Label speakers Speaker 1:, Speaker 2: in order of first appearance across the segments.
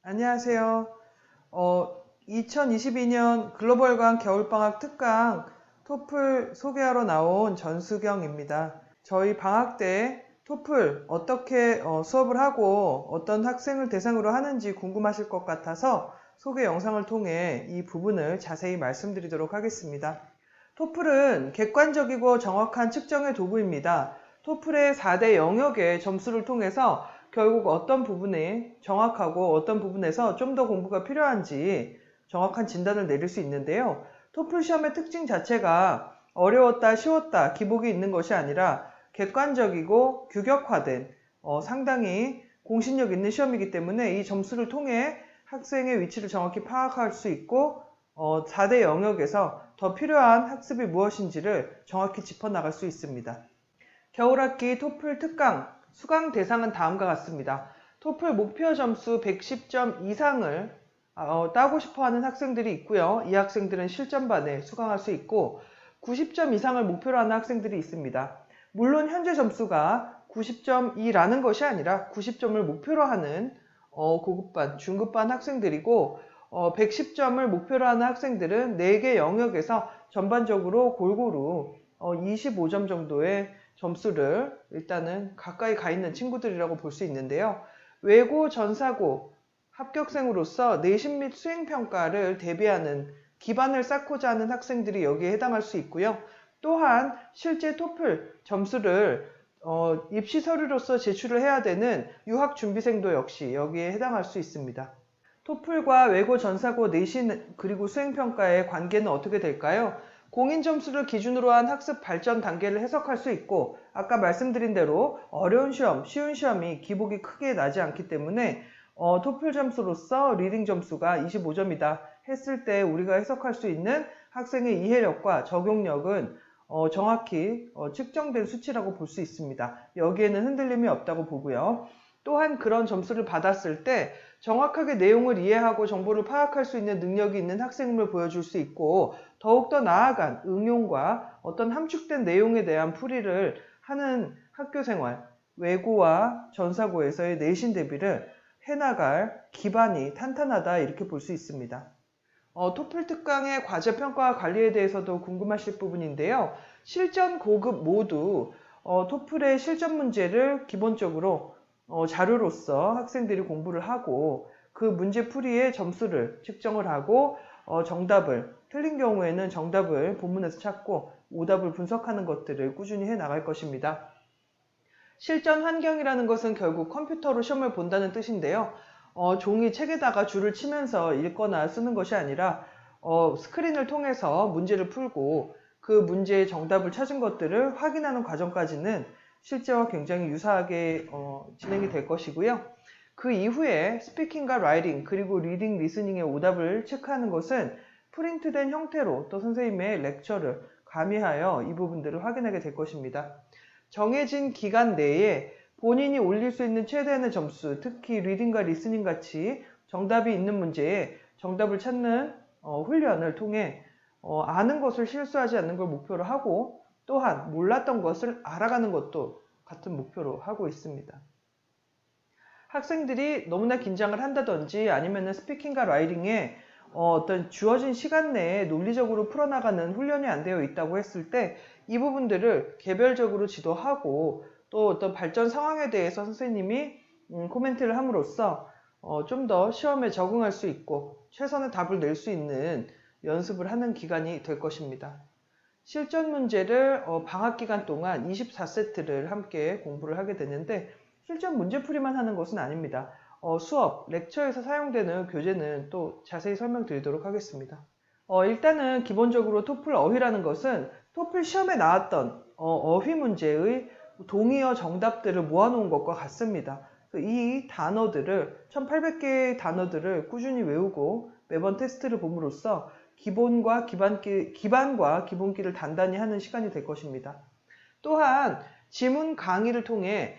Speaker 1: 안녕하세요. 2022년 글로벌관 겨울방학 특강 토플 소개하러 나온 전수경입니다. 저희 방학 때 토플 어떻게 수업을 하고 어떤 학생을 대상으로 하는지 궁금하실 것 같아서 소개 영상을 통해 이 부분을 자세히 말씀드리도록 하겠습니다. 토플은 객관적이고 정확한 측정의 도구입니다. 토플의 4대 영역의 점수를 통해서 결국 어떤 부분에 정확하고 어떤 부분에서 좀 더 공부가 필요한지 정확한 진단을 내릴 수 있는데요. 토플 시험의 특징 자체가 어려웠다, 쉬웠다, 기복이 있는 것이 아니라 객관적이고 규격화된 상당히 공신력 있는 시험이기 때문에 이 점수를 통해 학생의 위치를 정확히 파악할 수 있고 4대 영역에서 더 필요한 학습이 무엇인지를 정확히 짚어나갈 수 있습니다. 겨울학기 토플 특강 수강 대상은 다음과 같습니다. 토플 목표 점수 110점 이상을 따고 싶어하는 학생들이 있고요. 이 학생들은 실전반에 수강할 수 있고 90점 이상을 목표로 하는 학생들이 있습니다. 물론 현재 점수가 90점이라는 것이 아니라 90점을 목표로 하는 고급반, 중급반 학생들이고 110점을 목표로 하는 학생들은 4개 영역에서 전반적으로 골고루 25점 정도의 점수를 일단은 가까이 가 있는 친구들이라고 볼 수 있는데요. 외고, 전사고, 합격생으로서 내신 및 수행평가를 대비하는 기반을 쌓고자 하는 학생들이 여기에 해당할 수 있고요. 또한 실제 토플 점수를 입시 서류로서 제출을 해야 되는 유학준비생도 역시 여기에 해당할 수 있습니다. 토플과 외고, 전사고, 내신 그리고 수행평가의 관계는 어떻게 될까요? 공인 점수를 기준으로 한 학습 발전 단계를 해석할 수 있고 아까 말씀드린 대로 어려운 시험, 쉬운 시험이 기복이 크게 나지 않기 때문에 토플 점수로서 리딩 점수가 25점이다 했을 때 우리가 해석할 수 있는 학생의 이해력과 적용력은 정확히 측정된 수치라고 볼 수 있습니다. 여기에는 흔들림이 없다고 보고요. 또한 그런 점수를 받았을 때 정확하게 내용을 이해하고 정보를 파악할 수 있는 능력이 있는 학생임을 보여줄 수 있고 더욱더 나아간 응용과 어떤 함축된 내용에 대한 풀이를 하는 학교생활, 외고와 전사고에서의 내신 대비를 해나갈 기반이 탄탄하다 이렇게 볼 수 있습니다. 토플 특강의 과제 평가와 관리에 대해서도 궁금하실 부분인데요. 실전 고급 모두 토플의 실전 문제를 기본적으로 자료로서 학생들이 공부를 하고 그 문제 풀이의 점수를 측정을 하고 정답을 틀린 경우에는 정답을 본문에서 찾고 오답을 분석하는 것들을 꾸준히 해 나갈 것입니다. 실전 환경이라는 것은 결국 컴퓨터로 시험을 본다는 뜻인데요. 종이 책에다가 줄을 치면서 읽거나 쓰는 것이 아니라 스크린을 통해서 문제를 풀고 그 문제의 정답을 찾은 것들을 확인하는 과정까지는 실제와 굉장히 유사하게 진행이 될 것이고요. 그 이후에 스피킹과 라이팅 그리고 리딩, 리스닝의 오답을 체크하는 것은 프린트된 형태로 또 선생님의 렉처를 가미하여 이 부분들을 확인하게 될 것입니다. 정해진 기간 내에 본인이 올릴 수 있는 최대한의 점수, 특히 리딩과 리스닝 같이 정답이 있는 문제에 정답을 찾는 훈련을 통해 아는 것을 실수하지 않는 걸 목표로 하고 또한 몰랐던 것을 알아가는 것도 같은 목표로 하고 있습니다. 학생들이 너무나 긴장을 한다든지 아니면 스피킹과 라이팅에 어떤 주어진 시간 내에 논리적으로 풀어나가는 훈련이 안 되어 있다고 했을 때 이 부분들을 개별적으로 지도하고 또 어떤 발전 상황에 대해서 선생님이 코멘트를 함으로써 좀 더 시험에 적응할 수 있고 최선의 답을 낼 수 있는 연습을 하는 기간이 될 것입니다. 실전 문제를 방학 기간 동안 24세트를 함께 공부를 하게 되는데 실전 문제풀이만 하는 것은 아닙니다. 수업, 렉처에서 사용되는 교재는 또 자세히 설명드리도록 하겠습니다. 일단은 기본적으로 토플 어휘라는 것은 토플 시험에 나왔던 어휘 문제의 동의어 정답들을 모아놓은 것과 같습니다. 이 단어들을 1800개의 단어들을 꾸준히 외우고 매번 테스트를 봄으로써 기반과 기본기를 단단히 하는 시간이 될 것입니다. 또한 지문 강의를 통해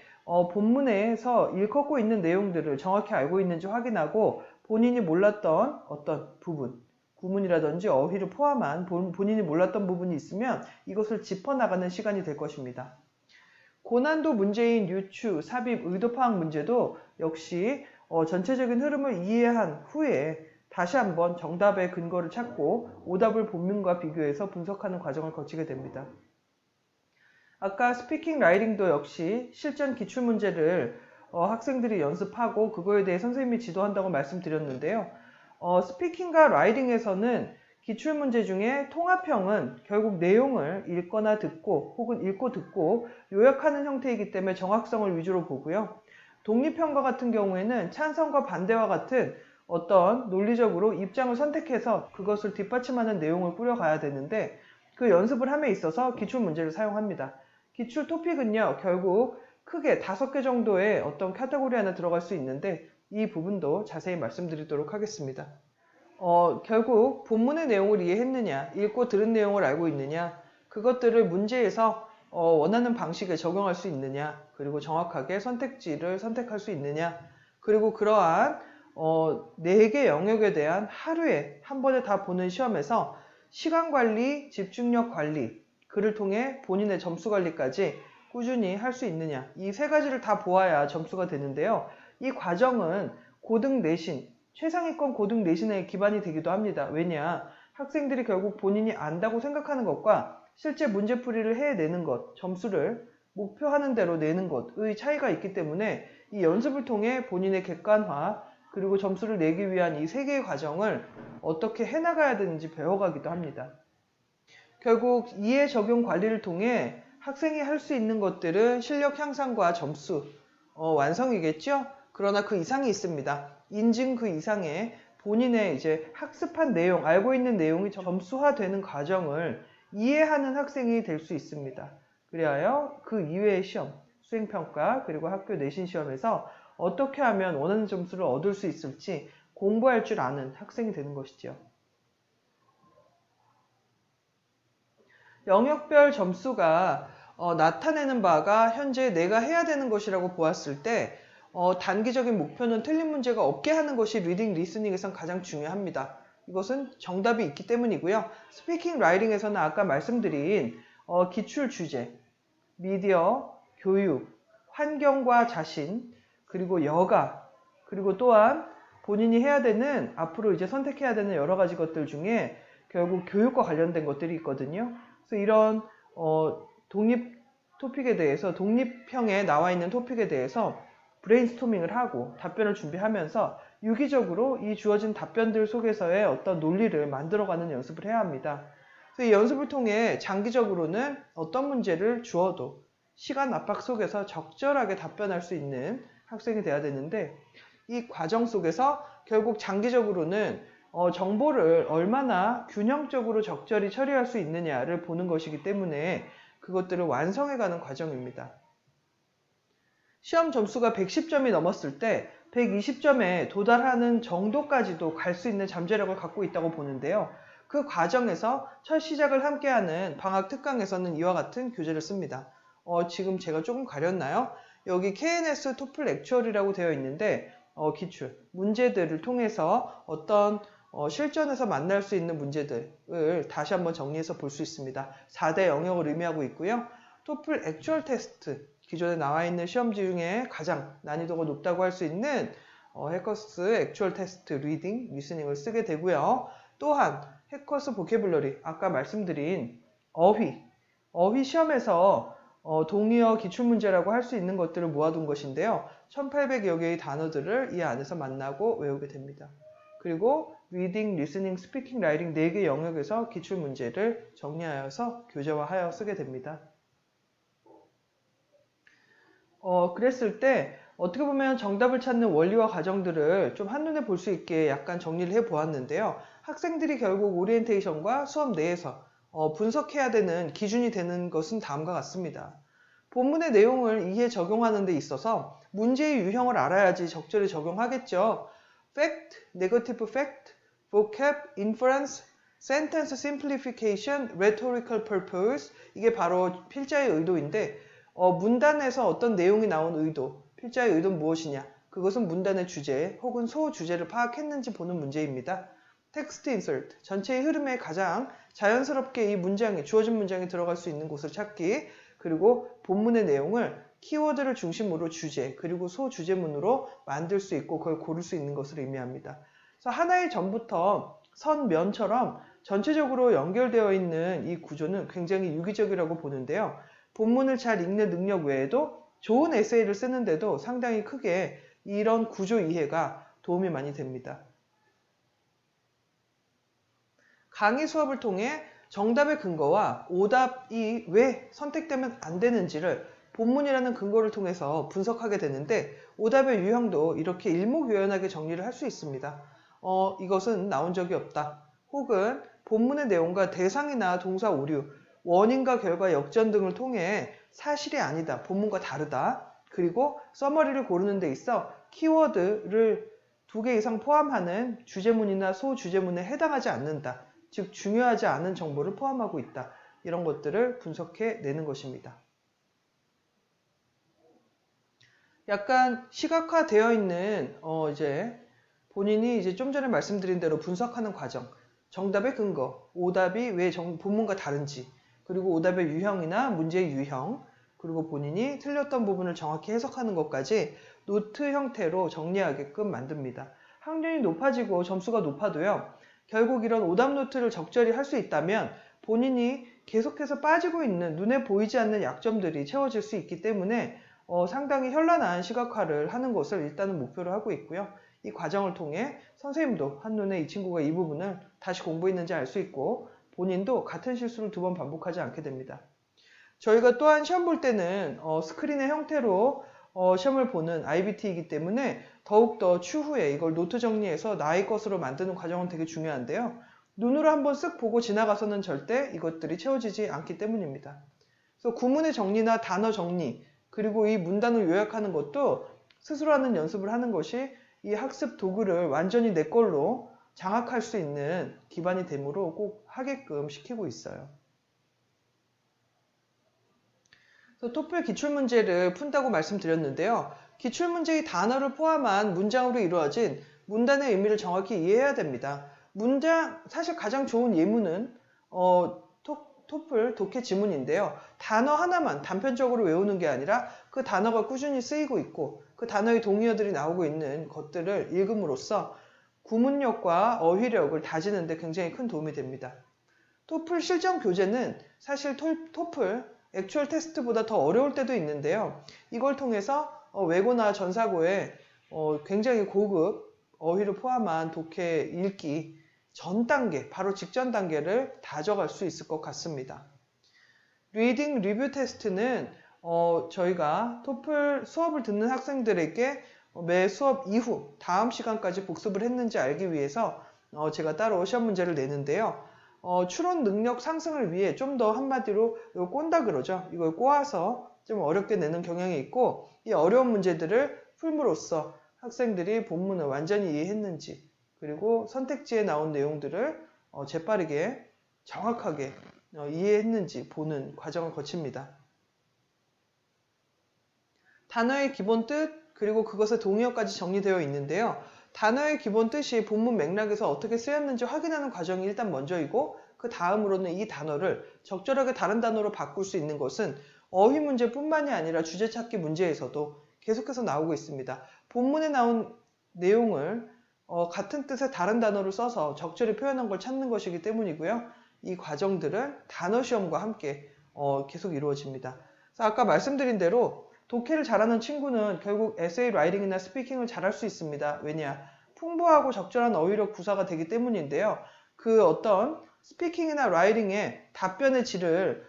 Speaker 1: 본문에서 일컫고 있는 내용들을 정확히 알고 있는지 확인하고 본인이 몰랐던 어떤 부분, 구문이라든지 어휘를 포함한 본인이 몰랐던 부분이 있으면 이것을 짚어나가는 시간이 될 것입니다. 고난도 문제인 유추, 삽입, 의도 파악 문제도 역시 전체적인 흐름을 이해한 후에 다시 한번 정답의 근거를 찾고 오답을 본문과 비교해서 분석하는 과정을 거치게 됩니다. 아까 스피킹 라이팅도 역시 실전 기출문제를 학생들이 연습하고 그거에 대해 선생님이 지도한다고 말씀드렸는데요. 스피킹과 라이팅에서는 기출문제 중에 통합형은 결국 내용을 읽거나 듣고 혹은 읽고 듣고 요약하는 형태이기 때문에 정확성을 위주로 보고요. 독립형과 같은 경우에는 찬성과 반대와 같은 어떤 논리적으로 입장을 선택해서 그것을 뒷받침하는 내용을 꾸려가야 되는데 그 연습을 함에 있어서 기출문제를 사용합니다. 기출 토픽은요, 결국 크게 5개 정도의 어떤 카테고리 안에 들어갈 수 있는데 이 부분도 자세히 말씀드리도록 하겠습니다. 결국 본문의 내용을 이해했느냐, 읽고 들은 내용을 알고 있느냐, 그것들을 문제에서 원하는 방식에 적용할 수 있느냐, 그리고 정확하게 선택지를 선택할 수 있느냐, 그리고 그러한 4개 영역에 대한 하루에 한 번에 다 보는 시험에서 시간 관리, 집중력 관리, 그를 통해 본인의 점수 관리까지 꾸준히 할 수 있느냐, 이 3가지를 다 보아야 점수가 되는데요. 이 과정은 고등 내신, 최상위권 고등 내신에 기반이 되기도 합니다. 왜냐? 학생들이 결국 본인이 안다고 생각하는 것과 실제 문제풀이를 해내는 것, 점수를 목표하는 대로 내는 것의 차이가 있기 때문에 이 연습을 통해 본인의 객관화, 그리고 점수를 내기 위한 이 3개의 과정을 어떻게 해나가야 되는지 배워가기도 합니다. 결국 이해 적용 관리를 통해 학생이 할 수 있는 것들은 실력 향상과 점수, 완성이겠죠? 그러나 그 이상이 있습니다. 인증 그 이상의 본인의 이제 학습한 내용, 알고 있는 내용이 점수화되는 과정을 이해하는 학생이 될 수 있습니다. 그리하여 그 이외의 시험, 수행평가, 그리고 학교 내신 시험에서 어떻게 하면 원하는 점수를 얻을 수 있을지 공부할 줄 아는 학생이 되는 것이죠. 영역별 점수가 나타내는 바가 현재 내가 해야 되는 것이라고 보았을 때 단기적인 목표는 틀린 문제가 없게 하는 것이 리딩, 리스닝에선 가장 중요합니다. 이것은 정답이 있기 때문이고요. 스피킹, 라이팅에서는 아까 말씀드린 기출 주제, 미디어, 교육, 환경과 자신, 그리고 여가, 그리고 또한 본인이 해야 되는, 앞으로 이제 선택해야 되는 여러 가지 것들 중에 결국 교육과 관련된 것들이 있거든요. 그래서 이런 독립 토픽에 대해서, 독립형에 나와 있는 토픽에 대해서 브레인스토밍을 하고 답변을 준비하면서 유기적으로 이 주어진 답변들 속에서의 어떤 논리를 만들어가는 연습을 해야 합니다. 그래서 이 연습을 통해 장기적으로는 어떤 문제를 주어도 시간 압박 속에서 적절하게 답변할 수 있는 학생이 돼야 되는데, 이 과정 속에서 결국 장기적으로는 정보를 얼마나 균형적으로 적절히 처리할 수 있느냐를 보는 것이기 때문에 그것들을 완성해가는 과정입니다. 시험 점수가 110점이 넘었을 때 120점에 도달하는 정도까지도 갈 수 있는 잠재력을 갖고 있다고 보는데요. 그 과정에서 첫 시작을 함께하는 방학 특강에서는 이와 같은 교재를 씁니다. 지금 제가 조금 가렸나요? 여기 KNS 토플 액츄얼이라고 되어 있는데 기출, 문제들을 통해서 어떤 실전에서 만날 수 있는 문제들을 다시 한번 정리해서 볼 수 있습니다. 4대 영역을 의미하고 있고요. 토플 액츄얼 테스트, 기존에 나와 있는 시험지 중에 가장 난이도가 높다고 할 수 있는 해커스 액츄얼 테스트 리딩, 리스닝을 쓰게 되고요. 또한 해커스 보캐블러리, 아까 말씀드린 어휘 시험에서 동의어 기출문제라고 할 수 있는 것들을 모아둔 것인데요. 1800여 개의 단어들을 이 안에서 만나고 외우게 됩니다. 그리고 리딩, 리스닝, 스피킹, 라이팅 4개 영역에서 기출문제를 정리하여서 교재화하여 쓰게 됩니다. 그랬을 때 어떻게 보면 정답을 찾는 원리와 과정들을 좀 한눈에 볼 수 있게 약간 정리를 해 보았는데요. 학생들이 결국 오리엔테이션과 수업 내에서 분석해야 되는 기준이 되는 것은 다음과 같습니다. 본문의 내용을 이해 적용하는 데 있어서 문제의 유형을 알아야지 적절히 적용하겠죠. fact, negative fact, vocab, inference, sentence simplification, rhetorical purpose, 이게 바로 필자의 의도인데 문단에서 어떤 내용이 나온 의도, 필자의 의도는 무엇이냐, 그것은 문단의 주제 혹은 소주제를 파악했는지 보는 문제입니다. 텍스트 인서트, 전체의 흐름에 가장 자연스럽게 이 문장에, 주어진 문장에 들어갈 수 있는 곳을 찾기, 그리고 본문의 내용을 키워드를 중심으로 주제, 그리고 소주제문으로 만들 수 있고 그걸 고를 수 있는 것을 의미합니다. 그래서 하나의 점부터 선, 면처럼 전체적으로 연결되어 있는 이 구조는 굉장히 유기적이라고 보는데요. 본문을 잘 읽는 능력 외에도 좋은 에세이를 쓰는데도 상당히 크게 이런 구조 이해가 도움이 많이 됩니다. 강의 수업을 통해 정답의 근거와 오답이 왜 선택되면 안 되는지를 본문이라는 근거를 통해서 분석하게 되는데 오답의 유형도 이렇게 일목요연하게 정리를 할 수 있습니다. 이것은 나온 적이 없다. 혹은 본문의 내용과 대상이나 동사 오류, 원인과 결과 역전 등을 통해 사실이 아니다. 본문과 다르다. 그리고 서머리를 고르는 데 있어 키워드를 2개 이상 포함하는 주제문이나 소주제문에 해당하지 않는다. 즉 중요하지 않은 정보를 포함하고 있다. 이런 것들을 분석해 내는 것입니다. 약간 시각화되어 있는 이제 본인이 이제 좀 전에 말씀드린 대로 분석하는 과정, 정답의 근거, 오답이 왜 본문과 다른지, 그리고 오답의 유형이나 문제의 유형, 그리고 본인이 틀렸던 부분을 정확히 해석하는 것까지 노트 형태로 정리하게끔 만듭니다. 학년이 높아지고 점수가 높아도요. 결국 이런 오답 노트를 적절히 할 수 있다면 본인이 계속해서 빠지고 있는 눈에 보이지 않는 약점들이 채워질 수 있기 때문에 상당히 현란한 시각화를 하는 것을 일단은 목표로 하고 있고요. 이 과정을 통해 선생님도 한눈에 이 친구가 이 부분을 다시 공부했는지 알 수 있고 본인도 같은 실수를 2번 반복하지 않게 됩니다. 저희가 또한 시험 볼 때는 스크린의 형태로 시험을 보는 IBT이기 때문에 더욱더 추후에 이걸 노트 정리해서 나의 것으로 만드는 과정은 되게 중요한데요. 눈으로 한번 쓱 보고 지나가서는 절대 이것들이 채워지지 않기 때문입니다. 그래서 구문의 정리나 단어 정리, 그리고 이 문단을 요약하는 것도 스스로 하는 연습을 하는 것이 이 학습 도구를 완전히 내 걸로 장악할 수 있는 기반이 되므로 꼭 하게끔 시키고 있어요. 그래서 토플 기출문제를 푼다고 말씀드렸는데요. 기출문제의 단어를 포함한 문장으로 이루어진 문단의 의미를 정확히 이해해야 됩니다. 문장, 사실 가장 좋은 예문은 토플 독해 지문인데요. 단어 하나만 단편적으로 외우는 게 아니라 그 단어가 꾸준히 쓰이고 있고 그 단어의 동의어들이 나오고 있는 것들을 읽음으로써 구문력과 어휘력을 다지는 데 굉장히 큰 도움이 됩니다. 토플 실전 교재는 사실 토플 액추얼 테스트보다 더 어려울 때도 있는데요. 이걸 통해서 외고나 전사고에 굉장히 고급 어휘를 포함한 독해 읽기 전 단계, 바로 직전 단계를 다져갈 수 있을 것 같습니다. 리딩 리뷰 테스트는 저희가 토플 수업을 듣는 학생들에게 매 수업 이후 다음 시간까지 복습을 했는지 알기 위해서 제가 따로 시험 문제를 내는데요. 추론 능력 상승을 위해 좀 더 한마디로 이걸 꼰다 그러죠. 이걸 꼬아서 좀 어렵게 내는 경향이 있고 이 어려운 문제들을 풀므로써 학생들이 본문을 완전히 이해했는지 그리고 선택지에 나온 내용들을 재빠르게 정확하게 이해했는지 보는 과정을 거칩니다. 단어의 기본 뜻 그리고 그것의 동의어까지 정리되어 있는데요. 단어의 기본 뜻이 본문 맥락에서 어떻게 쓰였는지 확인하는 과정이 일단 먼저이고 그 다음으로는 이 단어를 적절하게 다른 단어로 바꿀 수 있는 것은 어휘 문제뿐만이 아니라 주제 찾기 문제에서도 계속해서 나오고 있습니다. 본문에 나온 내용을 같은 뜻의 다른 단어를 써서 적절히 표현한 걸 찾는 것이기 때문이고요. 이 과정들은 단어 시험과 함께 계속 이루어집니다. 그래서 아까 말씀드린 대로 독해를 잘하는 친구는 결국 에세이 라이팅이나 스피킹을 잘할 수 있습니다. 왜냐? 풍부하고 적절한 어휘력 구사가 되기 때문인데요. 그 어떤 스피킹이나 라이팅의 답변의 질을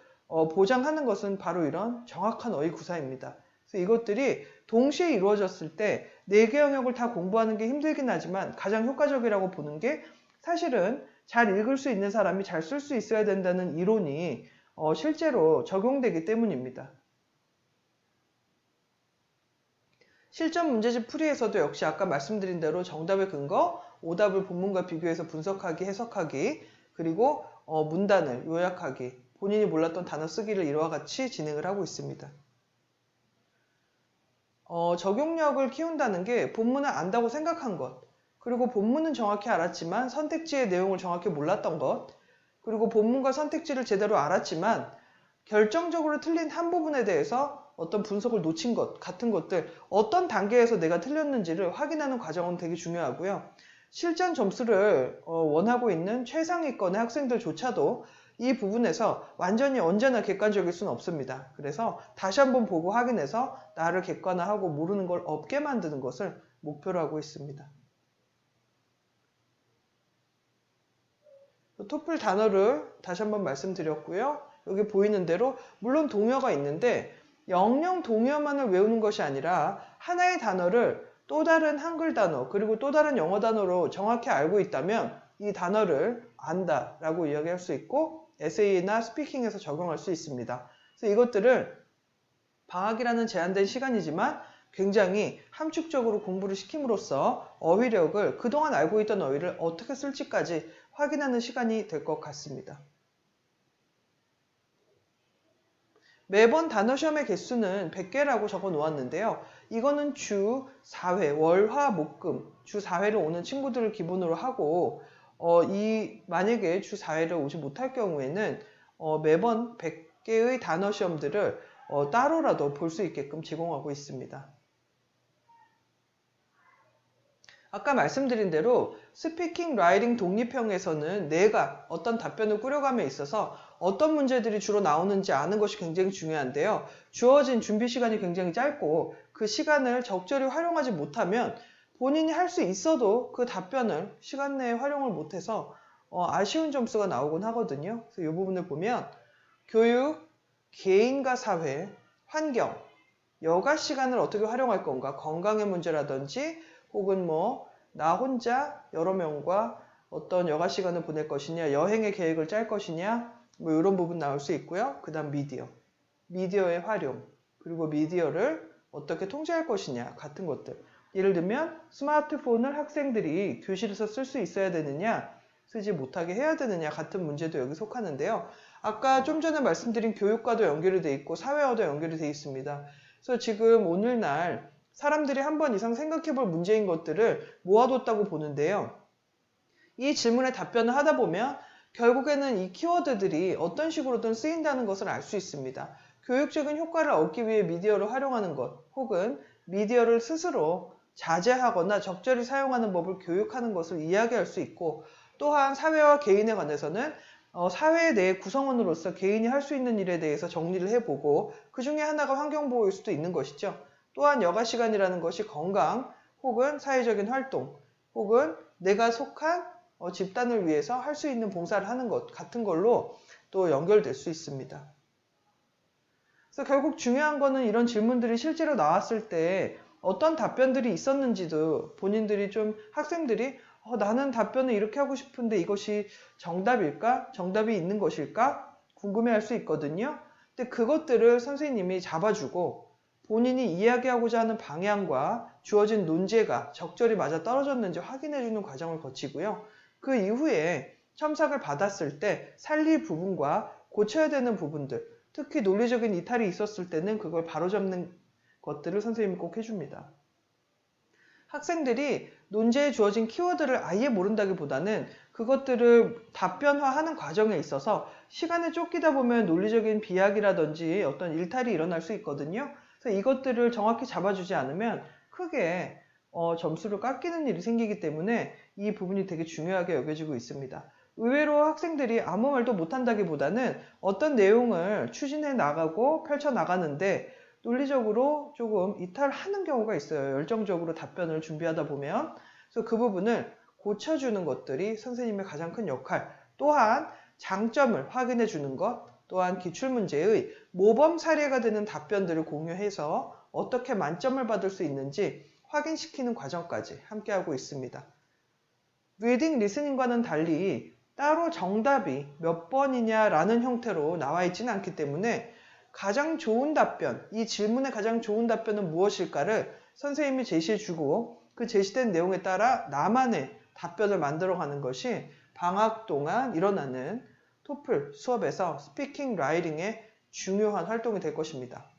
Speaker 1: 보장하는 것은 바로 이런 정확한 어휘 구사입니다. 그래서 이것들이 동시에 이루어졌을 때 4개 영역을 다 공부하는 게 힘들긴 하지만 가장 효과적이라고 보는 게 사실은 잘 읽을 수 있는 사람이 잘 쓸 수 있어야 된다는 이론이 실제로 적용되기 때문입니다. 실전 문제집 풀이에서도 역시 아까 말씀드린 대로 정답의 근거, 오답을 본문과 비교해서 분석하기, 해석하기, 그리고 문단을 요약하기, 본인이 몰랐던 단어 쓰기를 이와 같이 진행을 하고 있습니다. 적용력을 키운다는 게 본문을 안다고 생각한 것, 그리고 본문은 정확히 알았지만 선택지의 내용을 정확히 몰랐던 것, 그리고 본문과 선택지를 제대로 알았지만 결정적으로 틀린 한 부분에 대해서 어떤 분석을 놓친 것 같은 것들, 어떤 단계에서 내가 틀렸는지를 확인하는 과정은 되게 중요하고요. 실전 점수를 원하고 있는 최상위권의 학생들조차도 이 부분에서 완전히 언제나 객관적일 수는 없습니다. 그래서 다시 한번 보고 확인해서 나를 객관화하고 모르는 걸 없게 만드는 것을 목표로 하고 있습니다. 토플 단어를 다시 한번 말씀드렸고요. 여기 보이는 대로 물론 동요가 있는데 영영 동요만을 외우는 것이 아니라 하나의 단어를 또 다른 한글 단어 그리고 또 다른 영어 단어로 정확히 알고 있다면 이 단어를 안다라고 이야기할 수 있고 에세이나 스피킹에서 적용할 수 있습니다. 그래서 이것들을 방학이라는 제한된 시간이지만 굉장히 함축적으로 공부를 시킴으로써 어휘력을 그동안 알고 있던 어휘를 어떻게 쓸지까지 확인하는 시간이 될 것 같습니다. 매번 단어 시험의 개수는 100개라고 적어 놓았는데요. 이거는 주 4회, 월, 화, 목, 금, 주 4회를 오는 친구들을 기본으로 하고 만약에 주 4회를 오지 못할 경우에는 매번 100개의 단어 시험들을 따로라도 볼 수 있게끔 제공하고 있습니다. 아까 말씀드린 대로 스피킹, 라이팅, 독립형에서는 내가 어떤 답변을 꾸려감에 있어서 어떤 문제들이 주로 나오는지 아는 것이 굉장히 중요한데요. 주어진 준비 시간이 굉장히 짧고 그 시간을 적절히 활용하지 못하면 본인이 할 수 있어도 그 답변을 시간 내에 활용을 못해서 아쉬운 점수가 나오곤 하거든요. 그래서 이 부분을 보면 교육, 개인과 사회, 환경, 여가 시간을 어떻게 활용할 건가, 건강의 문제라든지 혹은 나 혼자 여러 명과 어떤 여가 시간을 보낼 것이냐, 여행의 계획을 짤 것이냐, 이런 부분 나올 수 있고요. 그 다음 미디어의 활용, 그리고 미디어를 어떻게 통제할 것이냐 같은 것들. 예를 들면 스마트폰을 학생들이 교실에서 쓸 수 있어야 되느냐, 쓰지 못하게 해야 되느냐 같은 문제도 여기 속하는데요. 아까 좀 전에 말씀드린 교육과도 연결이 돼 있고 사회와도 연결이 돼 있습니다. 그래서 지금 오늘날 사람들이 한 번 이상 생각해 볼 문제인 것들을 모아뒀다고 보는데요. 이 질문에 답변을 하다 보면 결국에는 이 키워드들이 어떤 식으로든 쓰인다는 것을 알 수 있습니다. 교육적인 효과를 얻기 위해 미디어를 활용하는 것, 혹은 미디어를 스스로 자제하거나 적절히 사용하는 법을 교육하는 것을 이야기할 수 있고, 또한 사회와 개인에 관해서는 사회 내 구성원으로서 개인이 할 수 있는 일에 대해서 정리를 해보고 그 중에 하나가 환경보호일 수도 있는 것이죠. 또한 여가 시간이라는 것이 건강 혹은 사회적인 활동 혹은 내가 속한 집단을 위해서 할 수 있는 봉사를 하는 것 같은 걸로 또 연결될 수 있습니다. 그래서 결국 중요한 거는 이런 질문들이 실제로 나왔을 때 어떤 답변들이 있었는지도 본인들이 학생들이 나는 답변을 이렇게 하고 싶은데 이것이 정답일까? 정답이 있는 것일까? 궁금해할 수 있거든요. 근데 그것들을 선생님이 잡아주고 본인이 이야기하고자 하는 방향과 주어진 논제가 적절히 맞아떨어졌는지 확인해주는 과정을 거치고요. 그 이후에 첨삭을 받았을 때 살릴 부분과 고쳐야 되는 부분들, 특히 논리적인 이탈이 있었을 때는 그걸 바로잡는 것들을 선생님이 꼭 해줍니다. 학생들이 논제에 주어진 키워드를 아예 모른다기보다는 그것들을 답변화하는 과정에 있어서 시간에 쫓기다 보면 논리적인 비약이라든지 어떤 일탈이 일어날 수 있거든요. 그래서 이것들을 정확히 잡아주지 않으면 크게 점수를 깎이는 일이 생기기 때문에 이 부분이 되게 중요하게 여겨지고 있습니다. 의외로 학생들이 아무 말도 못한다기보다는 어떤 내용을 추진해 나가고 펼쳐 나가는데 논리적으로 조금 이탈하는 경우가 있어요. 열정적으로 답변을 준비하다 보면. 그래서 그 부분을 고쳐주는 것들이 선생님의 가장 큰 역할, 또한 장점을 확인해 주는 것, 또한 기출문제의 모범 사례가 되는 답변들을 공유해서 어떻게 만점을 받을 수 있는지 확인시키는 과정까지 함께하고 있습니다. 리딩, 리스닝과는 달리 따로 정답이 몇 번이냐라는 형태로 나와 있지는 않기 때문에 가장 좋은 답변, 이 질문의 가장 좋은 답변은 무엇일까를 선생님이 제시해주고 그 제시된 내용에 따라 나만의 답변을 만들어가는 것이 방학 동안 일어나는 토플 수업에서 스피킹, 라이팅의 중요한 활동이 될 것입니다.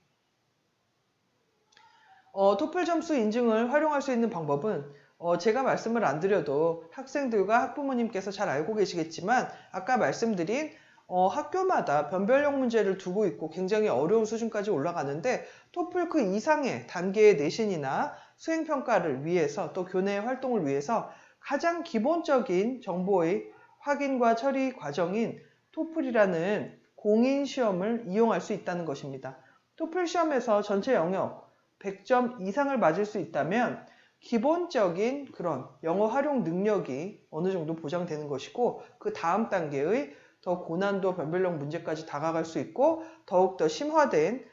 Speaker 1: 토플 점수 인증을 활용할 수 있는 방법은 제가 말씀을 안 드려도 학생들과 학부모님께서 잘 알고 계시겠지만 아까 말씀드린 학교마다 변별력 문제를 두고 있고 굉장히 어려운 수준까지 올라가는데 토플 그 이상의 단계의 내신이나 수행평가를 위해서 또 교내 활동을 위해서 가장 기본적인 정보의 확인과 처리 과정인 토플이라는 공인 시험을 이용할 수 있다는 것입니다. 토플 시험에서 전체 영역 100점 이상을 맞을 수 있다면 기본적인 그런 영어 활용 능력이 어느 정도 보장되는 것이고 그 다음 단계의 더 고난도 변별력 문제까지 다가갈 수 있고 더욱더 심화된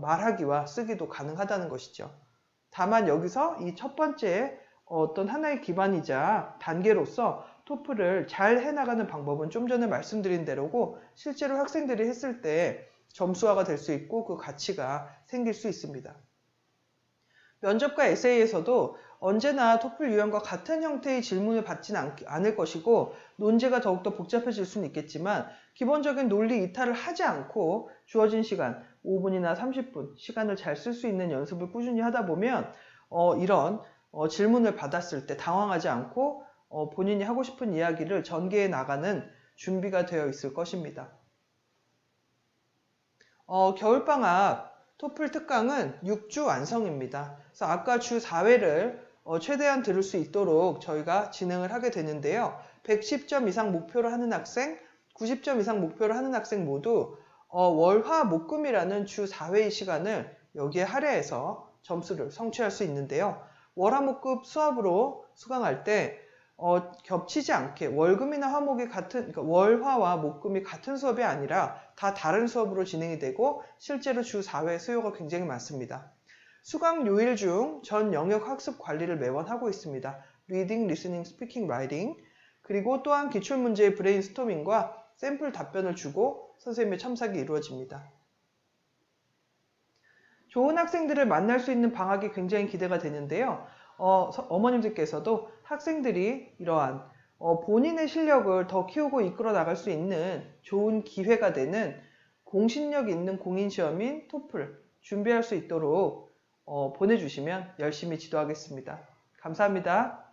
Speaker 1: 말하기와 쓰기도 가능하다는 것이죠. 다만 여기서 이 첫 번째 어떤 하나의 기반이자 단계로서 토플을 잘 해나가는 방법은 좀 전에 말씀드린 대로고 실제로 학생들이 했을 때 점수화가 될 수 있고 그 가치가 생길 수 있습니다. 면접과 에세이에서도 언제나 토플 유형과 같은 형태의 질문을 받지는 않을 것이고 논제가 더욱더 복잡해질 수는 있겠지만 기본적인 논리 이탈을 하지 않고 주어진 시간 5분이나 30분 시간을 잘 쓸 수 있는 연습을 꾸준히 하다 보면 이런 질문을 받았을 때 당황하지 않고 본인이 하고 싶은 이야기를 전개해 나가는 준비가 되어 있을 것입니다. 겨울방학 토플 특강은 6주 완성입니다. 그래서 아까 주 4회를 최대한 들을 수 있도록 저희가 진행을 하게 되는데요. 110점 이상 목표로 하는 학생, 90점 이상 목표로 하는 학생 모두 월, 화, 목, 금이라는 주 4회의 시간을 여기에 할애해서 점수를 성취할 수 있는데요. 월, 화, 목, 금 수업으로 수강할 때 겹치지 않게 월금이나 화목이 그러니까 월화와 목금이 같은 수업이 아니라 다 다른 수업으로 진행이 되고 실제로 주 4회 수요가 굉장히 많습니다. 수강 요일 중 전 영역 학습 관리를 매번 하고 있습니다. 리딩, 리스닝, 스피킹, 라이팅 그리고 또한 기출문제의 브레인스토밍과 샘플 답변을 주고 선생님의 첨삭이 이루어집니다. 좋은 학생들을 만날 수 있는 방학이 굉장히 기대가 되는데요. 어머님들께서도 학생들이 이러한 본인의 실력을 더 키우고 이끌어 나갈 수 있는 좋은 기회가 되는 공신력 있는 공인시험인 토플 준비할 수 있도록 보내주시면 열심히 지도하겠습니다. 감사합니다.